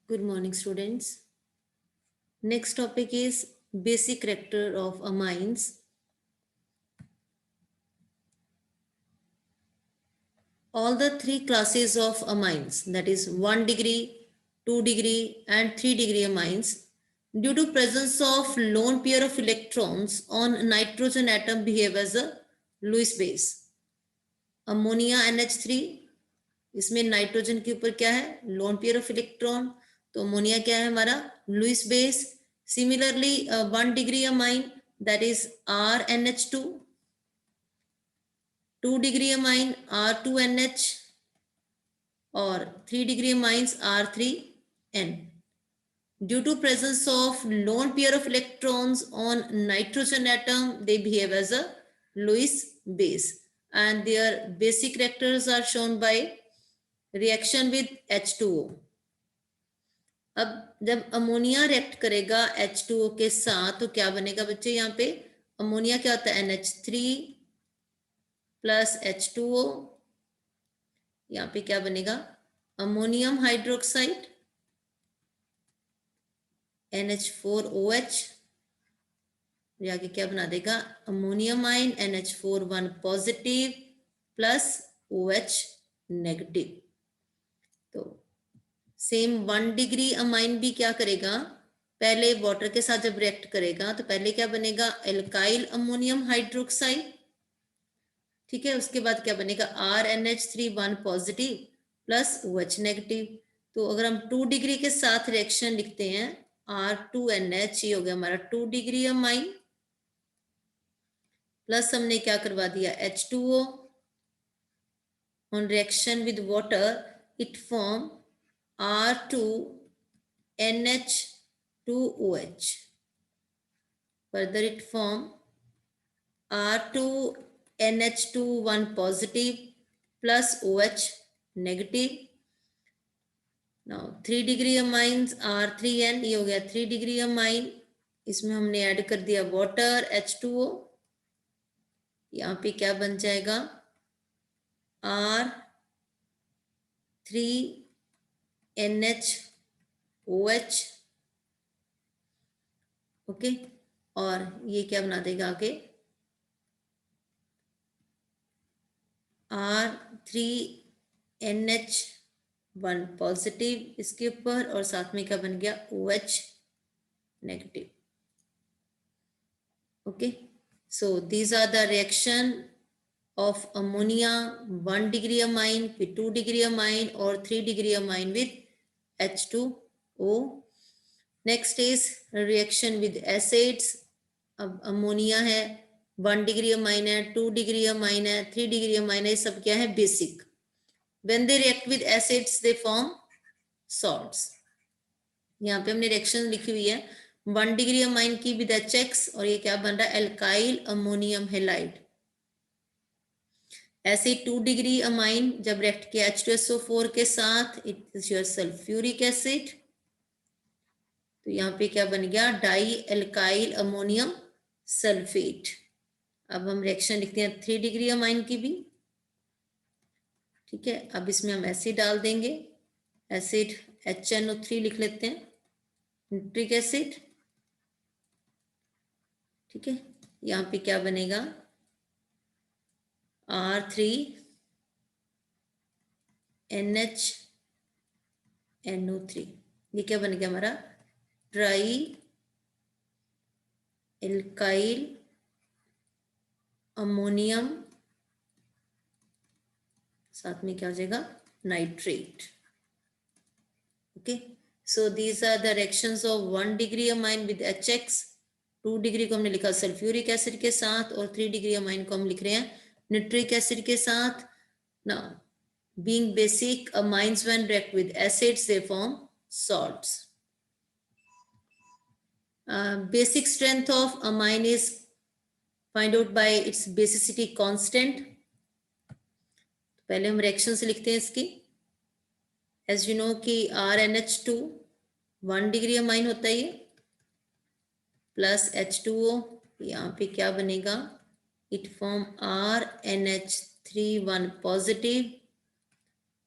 Good morning, students. Next topic is basic character of amines. All the three classes of amines, that is 1 degree, 2 degree and 3 degree amines, due to presence of lone pair of electrons on nitrogen atom behave as a Lewis base. Ammonia NH3, इसमें nitrogen के ऊपर क्या है, lone pair of electron, तो ammonia क्या है हमारा, Lewis base. Similarly 1 degree amine, that is RNH2, 2 degree amine R2NH, और 3 degree amines R3N. Due to presence of lone pair of electrons on nitrogen atom, they behave as a Lewis base, and their basic characters are shown by reaction with H2O. अब जब ammonia react करेगा H2O के साथ तो क्या बनेगा बच्चे, यहाँ पे अमोनिया क्या होता है, NH3 प्लस H2O. यहाँ पे क्या बनेगा, अमोनियम हाइड्रोक्साइड NH4OH. आगे क्या बना देगा, ammonium ion NH4 positive plus OH negative. तो सेम 1 डिग्री अमाइन भी क्या करेगा, पहले वाटर के साथ जब रिएक्ट करेगा तो पहले क्या बनेगा, एल्काइल अमोनियम हाइड्रोक्साइड. ठीक है, उसके बाद क्या बनेगा, RNH3 positive plus OH negative. तो अगर हम 2 डिग्री के साथ रिएक्शन लिखते हैं, R2NH, ये हो गया हमारा 2 डिग्री अमाइन, प्लस हमने क्या करवा दिया, H2O. On reaction with water it form R2NH2OH. Further it form R2NH2 positive plus OH negative. Now 3 degree amines R3N, ये हो गया 3 degree amine. इसमें हमने ऐड कर दिया वाटर H2O. यहाँ पे क्या बन जाएगा, R3NH ओके. और ये क्या बना देगा आगे, R3NH1 पॉजिटिव इसके ऊपर, और साथ में क्या बन गया, OH negative. Okay, so these are the reaction of ammonia 1 degree amine with 2 degree amine or 3 degree amine with H2O. Next is reaction with acids. अब अमोनिया है, 1 degree amine है, 2 degree amine है, 3 degree amine है, सब क्या है, basic. When they react with acids they form salts. यहाँ पे हमने रिएक्शन लिखी हुई है 1 degree amine की with HX, और ये क्या बन रहा है, एल्काइल अमोनियम हेलाइड. ऐसे 2 डिग्री अमाइन जब रिएक्ट किया H2SO4 के साथ, it is your sulphuric acid. तो यहाँ पे क्या बन गया, डाई एल्काइल अमोनियम सल्फेट. अब हम रिएक्शन लिखते हैं 3 डिग्री अमाइन की भी. ठीक है, अब इसमें हम एसिड डाल देंगे, एसिड HNO3 लिख लेते हैं, नाइट्रिक एसिड. ठीक है, यहाँ पे क्या बनेगा, R3NHNO3. ये क्या बन गया हमारा, ट्राई एल्काइल अमोनियम, साथ में क्या हो जाएगा, nitrate. Okay, so these are the reactions of 1 degree amine with HX. 2 degree को हमने लिखा सल्फ्यूरिक एसिड के साथ, और 3 डिग्री अमाइन को हम लिख रहे हैं निट्रिक एसिड के साथ. Now, being basic amines when react with acids they form salts. Basic strength of amine is find out by its basicity constant. पहले हम रिएक्शन से लिखते हैं इसकी. As you know कि RNH2 1 डिग्री अमाइन होता है ये, प्लस H2O. यहाँ पे क्या बनेगा, it form RNH3 positive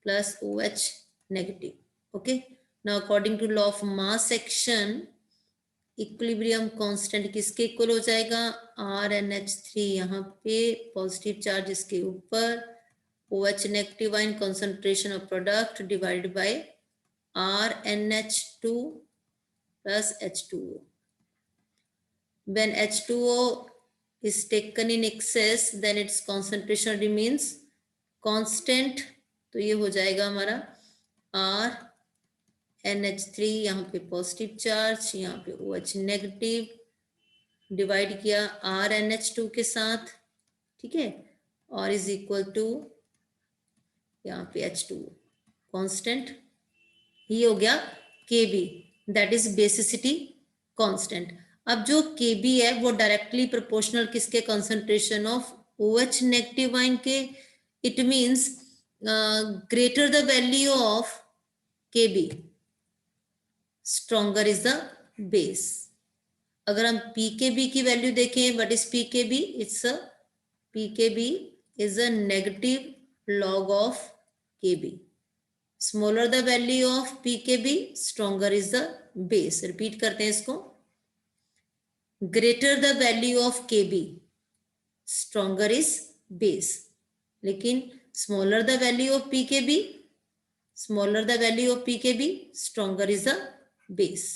plus OH negative. Okay, now according to law of mass action equilibrium constant किसके इक्वल हो जाएगा, RnH3 यहाँ पे पॉजिटिव चार्ज इसके ऊपर, OH negative ion concentration of product divided by RnH2 plus H2O. When H2O is taken in excess, then its concentration remains constant. तो ये हो जाएगा हमारा RnH3, यहाँ पे पॉजिटिव चार्ज, यहाँ पे OH नेगेटिव डिवाइड किया RnH2 के साथ, ठीक है, और इज इक्वल टू यहाँ पे H2O कांस्टेंट, ये हो गया Kb, that is basicity constant. अब जो Kb है वो डायरेक्टली प्रोपोर्शनल किसके, concentration of OH negative ion के. It means greater the value of Kb stronger is the base. अगर हम pKb की वैल्यू देखें, what is pKb, it's pKb is a negative log of Kb. Smaller the value of pKb, stronger is the base. Repeat करते हैं इसको. Greater the value of Kb, stronger is base. लेकिन smaller the value of pKb, smaller the value of pKb, stronger is the base.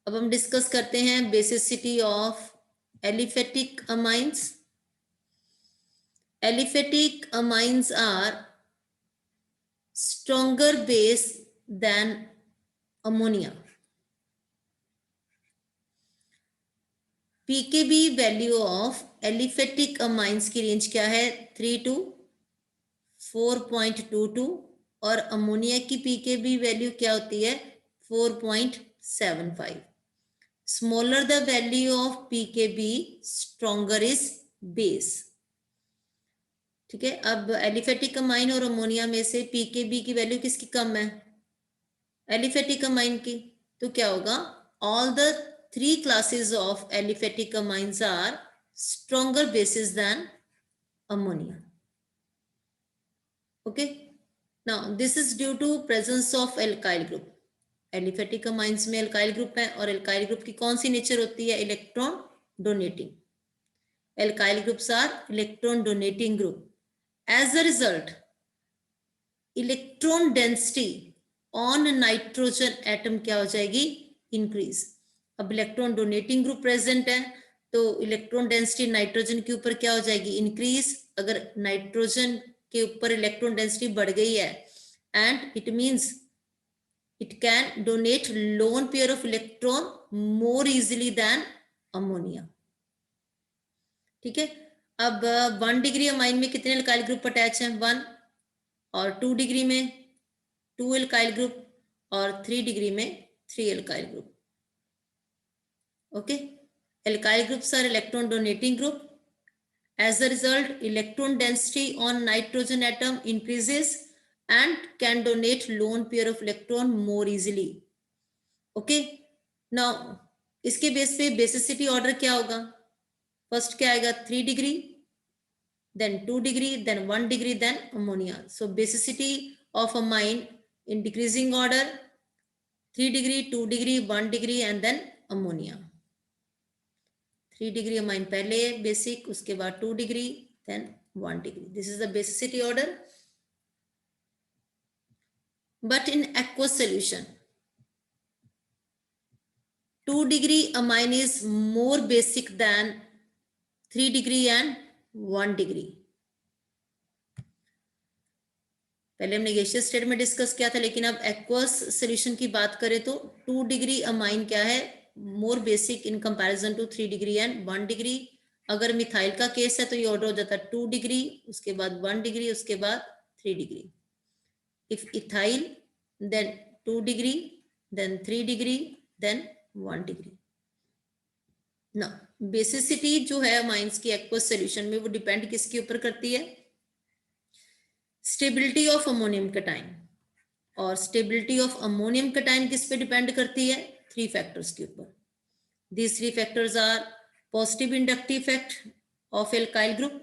अब हम discuss करते हैं basicity of aliphatic amines. Aliphatic amines are stronger base than ammonia. pKb value of aliphatic amines की range क्या है, 3 to 4.22, और ammonia की pKb value क्या होती है, 4.75. Smaller the value of pKb, stronger is base. ठीक है. अब एलिफेटिक अमाइन और अमोनिया में से pKb की वैल्यू किसकी कम है, एलिफेटिक अमाइन की. तो क्या होगा, all the 3 classes of aliphatic amines are stronger bases than ammonia. Okay. Now this is due to presence of alkyl group. Aliphatic amines में अल्काइल ग्रुप है, और अल्काइल ग्रुप की कौन सी नेचर होती है, electron donating. alkyl groups are electron donating group. As a result, electron density on nitrogen atom क्या हो जाएगी, increase. अब इलेक्ट्रॉन डोनेटिंग ग्रुप प्रेजेंट है, तो इलेक्ट्रॉन डेंसिटी नाइट्रोजन के ऊपर क्या हो जाएगी, इंक्रीज. अगर नाइट्रोजन के ऊपर इलेक्ट्रॉन डेंसिटी बढ़ गई है, and it means it can donate lone pair of electron more easily than ammonia. ठीक है. अब 1 डिग्री अमाइन में कितने अल्काइल ग्रुप अटैच हैं, 1, और 2 डिग्री में 2 अल्काइल ग्रुप, और 3 डिग्री में 3 alkyl group. Okay. Alkyl groups are electron donating group. As a result, electron density on nitrogen atom increases and can donate lone pair of electron more easily. Okay. Now, इसके base पे basicity order क्या होगा, first क्या आएगा, 3 degree, then 2 degree, then 1 degree, then ammonia. So basicity of amine in decreasing order, 3 degree, 2 degree, 1 degree, and then ammonia. 3 degree amine पहले basic, उसके बाद 2 degree, then 1 degree. This is the basicity order. But in aqueous solution 2 degree amine is more basic than 3 degree and 1 degree. पहले हमने gaseous state में discuss किया था, लेकिन अब एक्वस सॉल्यूशन की बात करें तो 2 डिग्री अमाइन क्या है, more basic in comparison to 3 degree and 1 degree. अगर मिथाइल का केस है तो ये ऑर्डर हो जाता है 2 डिग्री, उसके बाद 1 डिग्री, उसके बाद 3 degree. If ethyl then 2 degree, then 3 degree, then 1 degree. ना बेसिसिटी जो है अमाइंस की एक्वस सॉल्यूशन में, वो डिपेंड किसके ऊपर करती है, स्टेबिलिटी ऑफ अमोनियम कैटाइन. और स्टेबिलिटी ऑफ अमोनियम कैटाइन किस पे डिपेंड करती है, 3 फैक्टर्स के ऊपर. These 3 factors are positive inductive effect of alkyl group,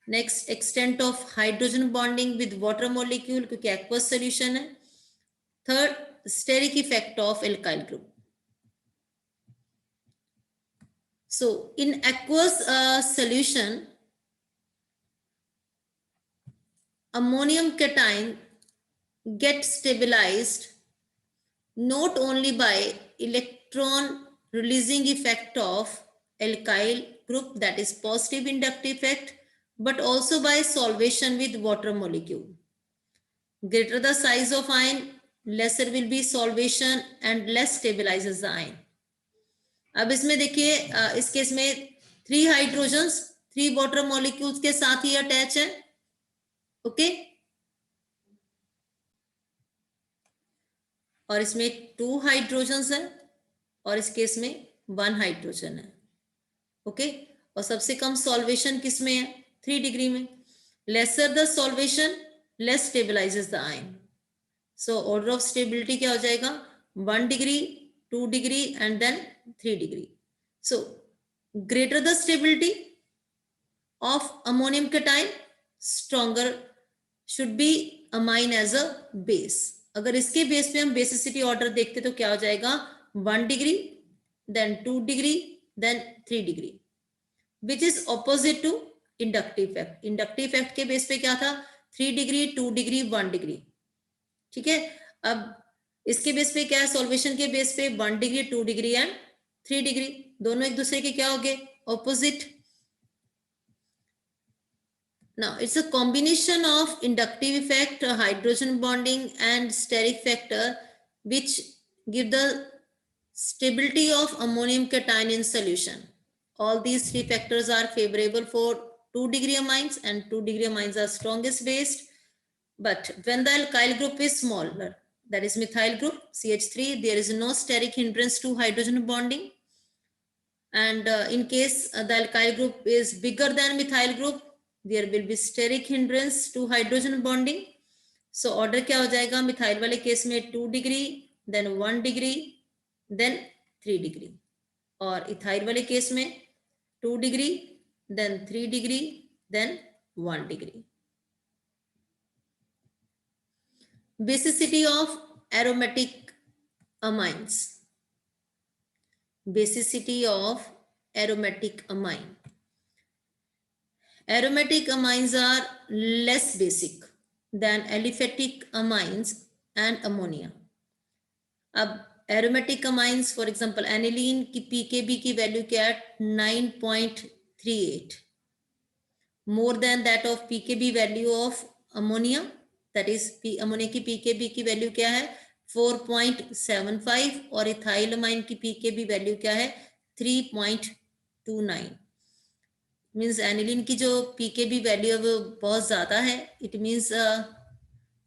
next extent of hydrogen bonding with water molecule, क्योंकि एक्वस सोल्यूशन है. Third, steric effect of alkyl group. So in aqueous solution, ammonium cation gets stabilized not only by electron releasing effect of alkyl group, that is positive inductive effect, but also by solvation with water molecule. Greater the size of ion, lesser will be solvation and less stabilizes the ion. अब इसमें देखिए इस case में 3 hydrogens 3 water molecules के साथ ही attach है. Okay, और इसमें 2 हाइड्रोजन्स है और इस केस में 1 हाइड्रोजन है. ओके, और सबसे कम सॉल्वेशन किस में है? 3 डिग्री में. Lesser the solvation less stabilises the ion. So order of stability क्या हो जाएगा? 1 degree, 2 degree and then 3 degree. So greater the stability of ammonium cation, stronger should be amine as a base. अगर इसके base पे हम basicity order देखते तो क्या हो जाएगा? 1 degree, then 2 degree, then 3 degree, which is opposite to inductive effect. Inductive effect के बेस पे क्या था? 3 डिग्री, 2 डिग्री, 1 डिग्री. ठीक है, अब इसके बेस पे क्या है? सॉल्वेशन के बेस पे 1 डिग्री, 2 डिग्री एंड 3 डिग्री. दोनों एक दूसरे के क्या हो गए? Opposite. Now it's a combination of inductive effect, hydrogen bonding and steric factor which give the stability of ammonium cation in solution. All these 3 factors are favorable for 2 degree amines, and 2 degree amines are strongest based. But when the alkyl group is smaller, that is methyl group CH3, there is no steric hindrance to hydrogen bonding. And in case the alkyl group is bigger than methyl group, there will be steric hindrance to hydrogen bonding. So order क्या हो जाएगा? Methyl वाले case में 2 degree, then 1 degree, then 3 degree, और ethyl वाले case में 2 degree, then 3 degree, then 1 degree. Basicity of aromatic amines. Basicity of aromatic amine. Aromatic amines are less basic than aliphatic amines and ammonia. अब aromatic amines, for example aniline की pKb की value क्या है? 9.38, more than that of pKb value of ammonia. that is ammonia की pKb की value क्या है? 4.75, और इथाइल अमाइन की pKb वैल्यू क्या है? 3.29. मीन्स एनिलीन की जो पीकेबी वैल्यू है वो बहुत ज्यादा है. इट मीन्स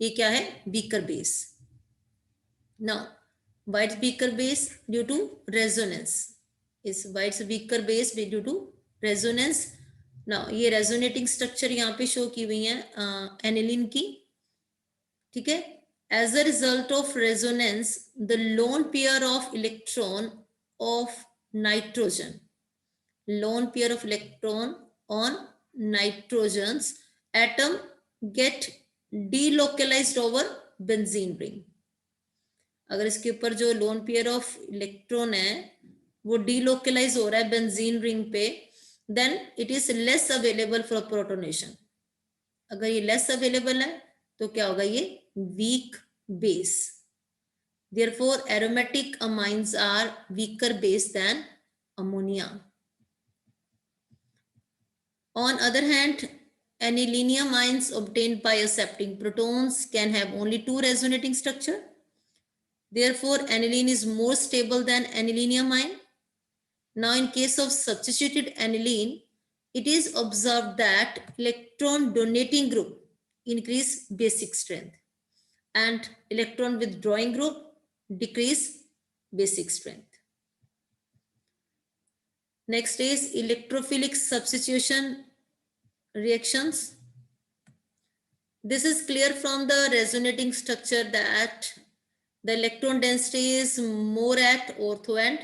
ये क्या है? Weaker base. Now why it weaker base due to resonance. इस why it weaker base due to resonance. Now ये रेजोनेटिंग स्ट्रक्चर यहाँ पे शो की हुई है एनिलीन की. ठीक है, as a result of resonance the lone pair of electron of nitrogen, lone pair of electron on nitrogen's atom get delocalized over benzene ring. अगर इसके ऊपर जो लोन पेयर ऑफ इलेक्ट्रॉन है वो delocalize हो रहा है बेंजीन रिंग पे, then it is less available for protonation. अगर ये less available है तो क्या होगा? ये weak base. Therefore aromatic amines are weaker base than ammonia. On other hand, anilinium ions obtained by accepting protons can have only 2 resonating structure. Therefore, aniline is more stable than anilinium ion. Now, in case of substituted aniline, it is observed that electron donating group increase basic strength and electron withdrawing group decrease basic strength. Next is electrophilic substitution reactions. This is clear from the resonating structure that the electron density is more at ortho and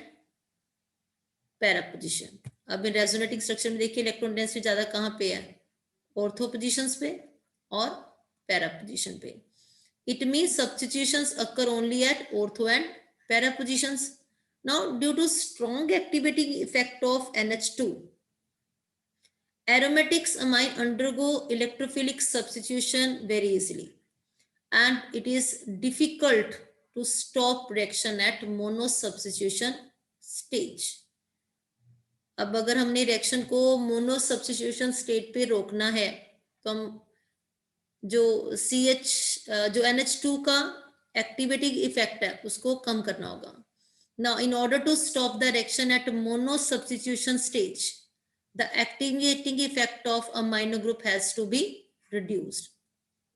para position. अब resonating structure में देखिए electron density ज्यादा कहाँ पे है? Ortho positions पे और para position पे. It means substitutions occur only at ortho and para positions. Now, due to strong activating effect of NH2, aromatics amine undergo electrophilic substitution very easily, and it is difficult to stop reaction at mono substitution stage. अब अगर हमने reaction को mono substitution state पे रोकना है तो हम जो जो NH2 का एक्टिवेटिंग इफेक्ट है उसको कम करना होगा. Now, in order to stop the reaction at mono substitution stage, the activating effect of amino group has to be reduced.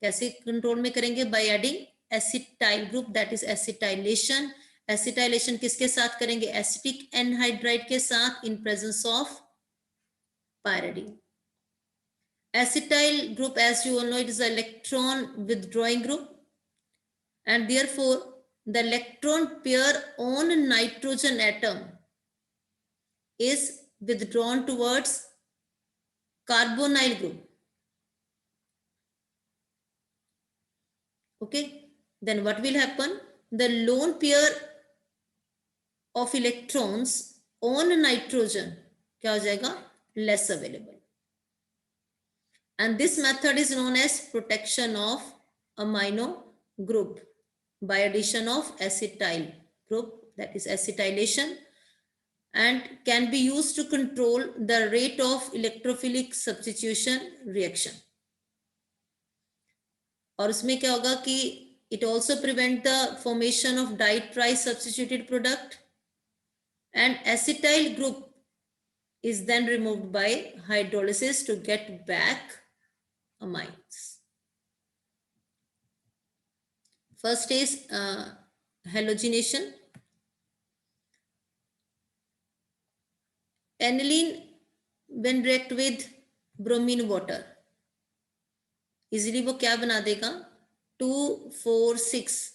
कैसे कंट्रोल में करेंगे? By adding acetyl group, that is acetylation. Acetylation किसके साथ करेंगे? एसिटिक एनहाइड्राइड के साथ in presence of pyridine. Acetyl group, as you all know, it is an electron withdrawing group, and therefore the electron pair on nitrogen atom is withdrawn towards carbonyl group. Okay, then what will happen? The lone pair of electrons on nitrogen क्या हो जाएगा? Less available. And this method is known as protection of amino group by addition of acetyl group, that is acetylation, and can be used to control the rate of electrophilic substitution reaction. और उसमें क्या होगा कि it also prevent the formation of di-tri-substituted product, and acetyl group is then removed by hydrolysis to get back amines. First is halogenation. Aniline, when react with bromine water, easily वो क्या बना देगा? 2,4,6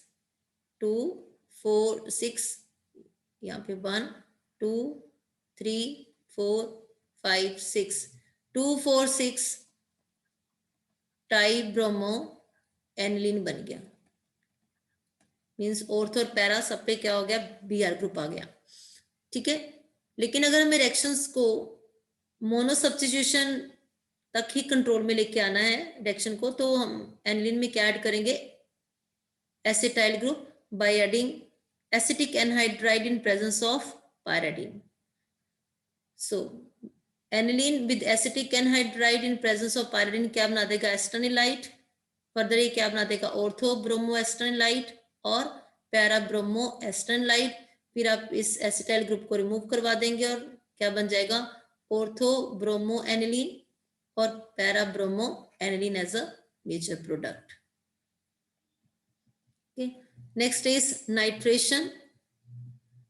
2,4,6 यहाँ पे 1 2 3 4 5 6 2,4,6 टाइब्रोमो एनिलीन बन गया. Means ortho और para सब पे क्या हो गया? Br ग्रुप आ गया. ठीक है, लेकिन अगर हमें रिएक्शंस को मोनो सब्स्टिट्यूशन तक ही कंट्रोल में लेके आना है रिएक्शन को, तो हम एनिलीन में क्या ऐड करेंगे? Acetyl group by adding acetic anhydride in presence of pyridine. So aniline with acetic anhydride in presence of pyridine क्या बना देगा? एस्टेनिलाइट. फर्दर ये क्या बना देगा? ऑर्थो ब्रोमो एस्टेनिलाइट और पैरा ब्रोमो एस्टेनिलाइट. फिर आप इस एसिटाइल ग्रुप को रिमूव करवा देंगे और क्या बन जाएगा? ऑर्थो ब्रोमो एनिलीन और para bromo aniline as a major product. Next is nitration.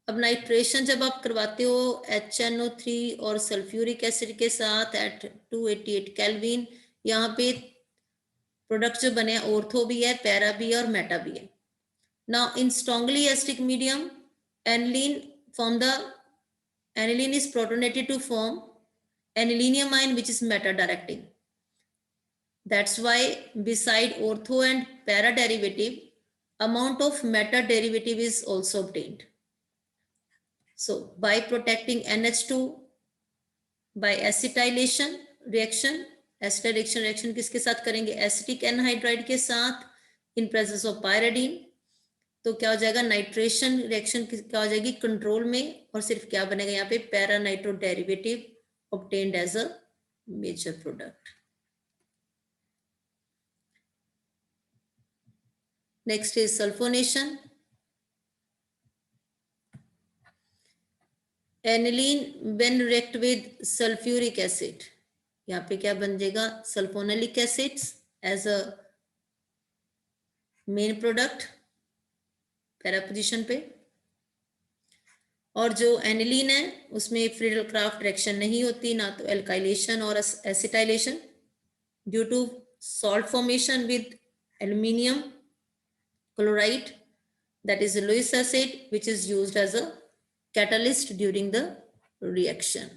अब नाइट्रेशन जब आप करवाते हो HNO3 और सल्फ्यूरिक एसिड के साथ एट 288 केल्विन, यहाँ पे प्रोडक्ट जो बने ऑर्थो भी है, पैरा भी है और मेटा भी है. Now in strongly acidic medium aniline is protonated to form aniliniamine, which is meta directing. That's why beside ortho and para derivative, amount of meta derivative is also obtained. So by protecting NH2 by acetylation reaction, acetylation reaction किसके साथ करेंगे? Acetic anhydride के साथ in presence of pyridine. तो क्या हो जाएगा? Nitration reaction क्या हो जाएगी? कंट्रोल में. और सिर्फ क्या बनेगा यहाँ पे? Para nitro derivative obtained as a major product. Next is sulfonation. Aniline when react with sulfuric acid, यहाँ पे क्या बन जाएगा? Sulphonic acids as a main product para position पे. और जो एनिलीन है उसमें फ्रीडल क्राफ्ट रिएक्शन नहीं होती, ना तो एल्काइलेशन और acetylation, due to salt formation with aluminium chloride, that is Lewis acid, which is used as a catalyst during the reaction.